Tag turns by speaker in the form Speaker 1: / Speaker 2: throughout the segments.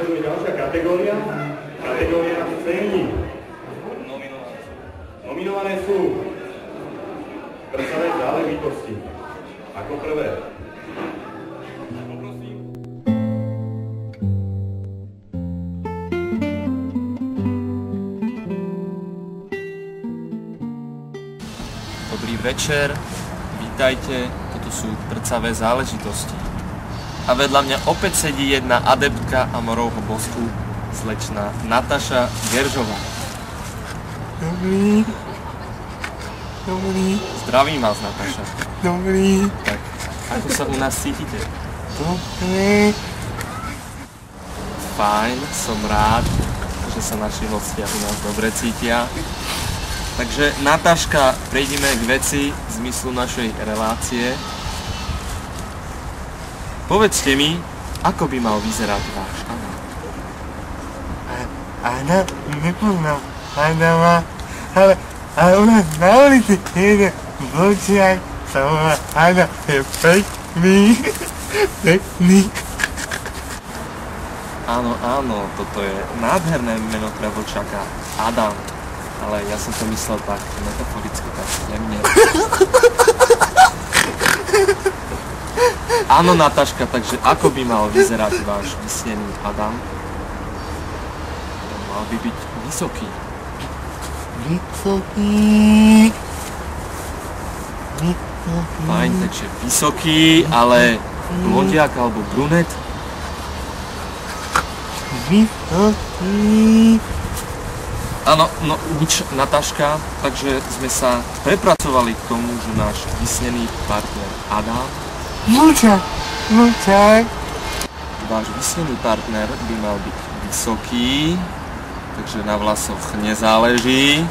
Speaker 1: nasleduje ďalšia kategória. Kategória scény. Nominované sú prcavé záležitosti. Ako prvé.
Speaker 2: Dobrý večer, vítajte, toto sú prcavé záležitosti. A vedľa mňa opäť sedí jedna adeptka Amorovho bosku, slečna Nataša Geržová.
Speaker 3: Dobrý. Dobrý.
Speaker 2: Zdravím vás, Nataša.
Speaker 3: Dobrý.
Speaker 2: Tak, ako sa u nás cítite?
Speaker 3: Dobrý.
Speaker 2: Fajn, som rád, že sa naši hostia u nás dobre cítia. Takže, Nataška, prejdime k veci v zmyslu našej relácie. Povedzte mi, ako by mal vyzerať váš Adam?
Speaker 3: Adam nepoznám Adama, ale u nás na ulici jeden vlčiak sa volá Adam, je pekný, pekný.
Speaker 2: Áno, áno, toto je nádherné meno pre vlčaka, Adam. Ale ja som to myslel tak metaforicky, tak jemne. Áno, Nataška, takže ako by mal vyzerať váš vysnený Adam? Mal by byť vysoký.
Speaker 3: Vysoký.
Speaker 2: Fajn, takže vysoký, ale blondiak alebo brunet?
Speaker 3: Vysoký.
Speaker 2: Áno, no nič, Nataška, takže sme sa prepracovali k tomu, že náš vysnený partner Adam...
Speaker 3: Vlčak.
Speaker 2: Váš vysnený partner by mal byť vysoký, takže na vlasoch nezáleží.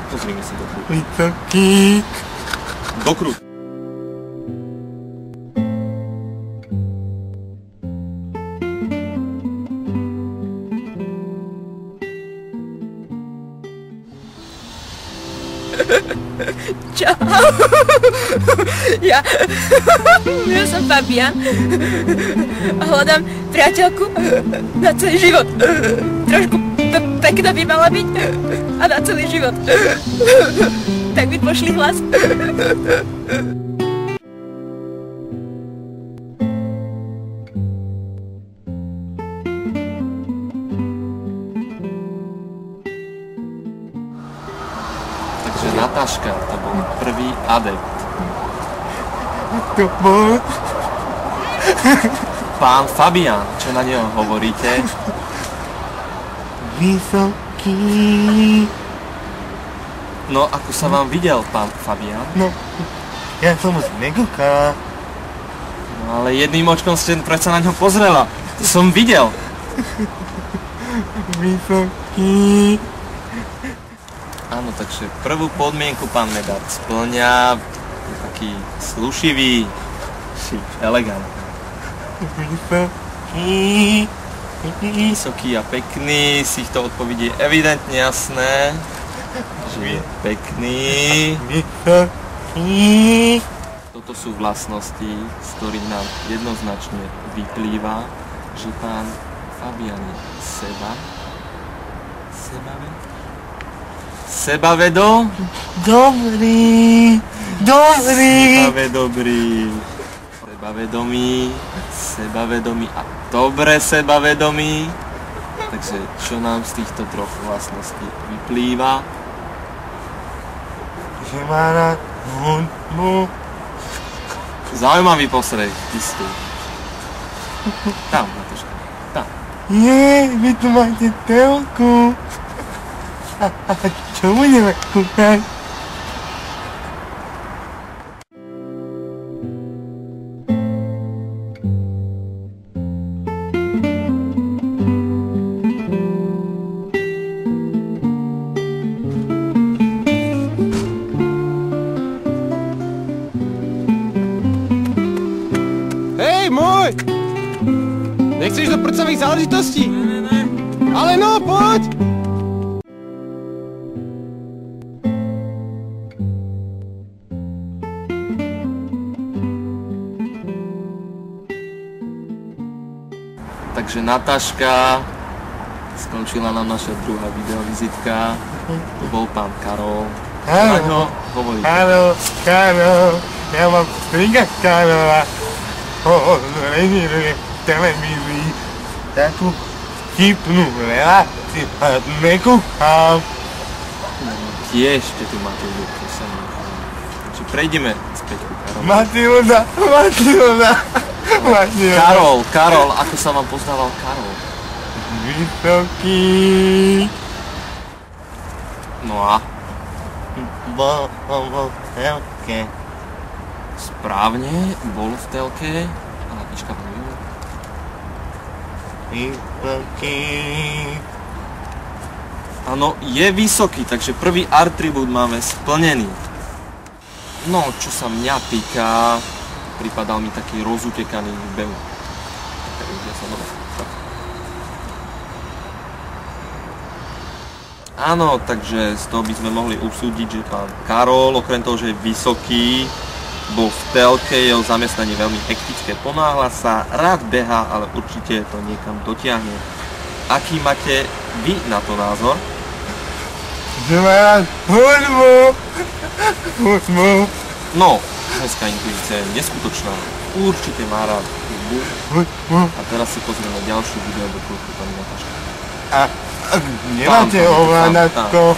Speaker 2: Pozrime si do kruhu.
Speaker 3: Vysoký.
Speaker 2: Do kruhu.
Speaker 4: Čau. Ja som Fabian a hľadám priateľku na celý život. Trošku pekná by mala byť a na celý život. Tak mi pošli hlas.
Speaker 2: Nataška, to bol prvý adept.
Speaker 3: To bol...
Speaker 2: Pán Fabian, čo na neho hovoríte?
Speaker 3: Vysoký.
Speaker 2: No, ako sa vám videl, pán Fabian?
Speaker 3: No, ja som už nekúkala.
Speaker 2: No, ale jedným očkom ste predsa na ňo pozrela. To som videl.
Speaker 3: Vysoký.
Speaker 2: Áno, takže prvú podmienku pán Medard splňa, je taký slušivý, šik, elegantný.
Speaker 3: Vysoký.
Speaker 2: Vysoký a pekný, z týchto odpovedí je evidentne jasné, že je pekný.
Speaker 3: Vysoký.
Speaker 2: Toto sú vlastnosti, z ktorých nám jednoznačne vyplýva, že pán Fabian je sebavedo?
Speaker 3: Dobrý.
Speaker 2: Sebavedomý a dobre sebavedomý. Takže čo nám z týchto troch vlastností vyplýva?
Speaker 3: Že má rád hudbu.
Speaker 2: Zaujímavý postreh, istý. Tam, Nataška, tam.
Speaker 3: Vy tu máte telku. A čo budeme kúkať?
Speaker 5: Hej, môj! Nechceš do prcavých záležitostí? Ne. Ale no, poď!
Speaker 2: Takže Nataška, skončila nám naša druhá videovizitka. To bol pán Karol.
Speaker 3: Áno.
Speaker 2: Hovorí.
Speaker 3: Karol, ja mám strika Karola. Režiruje v televízii takú vtipnú reláciu a nekúkam.
Speaker 2: Tiež tu máte ľudku sa mi. Takže prejdeme späť ku Karolu.
Speaker 3: Matilda.
Speaker 2: Karol, ako sa vám poznával Karol?
Speaker 3: Vysoký.
Speaker 2: No a?
Speaker 3: Bol v telke.
Speaker 2: Správne, bol v telke. A Natička bol ju.
Speaker 3: Vysoký.
Speaker 2: Áno, je vysoký, takže prvý atribút máme splnený. No, čo sa mňa týka, pripadal mi taký rozutekaný behu. Áno, takže z toho by sme mohli usúdiť, že pán Karol, okrem toho, že je vysoký, bol v telke, jeho zamestnanie veľmi hektické, ponáhla sa, rád behá, ale určite to niekam dotiahne. Aký máte vy na to názor?
Speaker 3: Že má rád hudbu.
Speaker 2: No, ženská intuícia je neskutočná. Určite má rád hudbu. A teraz si pozrieme ďalšiu video do pani Natašky.
Speaker 3: A nemáte ovládať to?